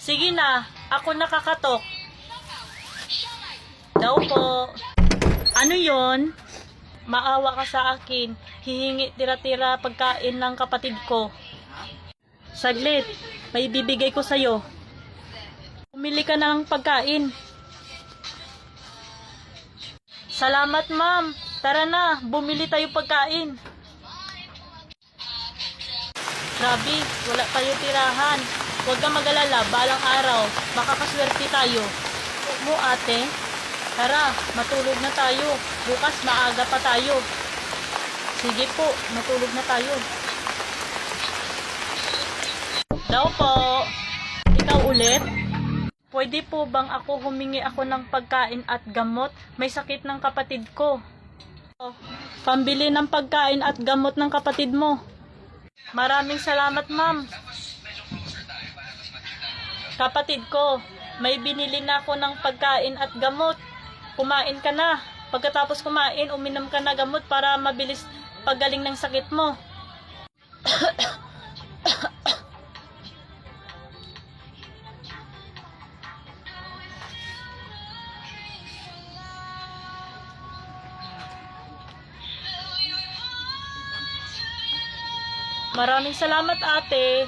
Sige na, ako nakakatok. Daw po. Ano yon? Maawa ka sa akin. Hihingi tira-tira pagkain ng kapatid ko. Saglit, may bibigay ko sa'yo. Pumili ka ng pagkain. Salamat, ma'am. Tara na, bumili tayo pagkain. Grabe, wala tayo tirahan. Huwag kang mag-alala, balang araw, makakaswerte tayo. Mo ate, tara, matulog na tayo. Bukas maaga pa tayo. Sige po, matulog na tayo. Daw po, ikaw ulit? Pwede po bang ako humingi ako ng pagkain at gamot? May sakit ng kapatid ko. Pambili ng pagkain at gamot ng kapatid mo. Maraming salamat, ma'am. Kapatid ko, may binili na ako ng pagkain at gamot. Kumain ka na. Pagkatapos kumain, uminom ka na gamot para mabilis paggaling ng sakit mo. Maraming salamat, ate.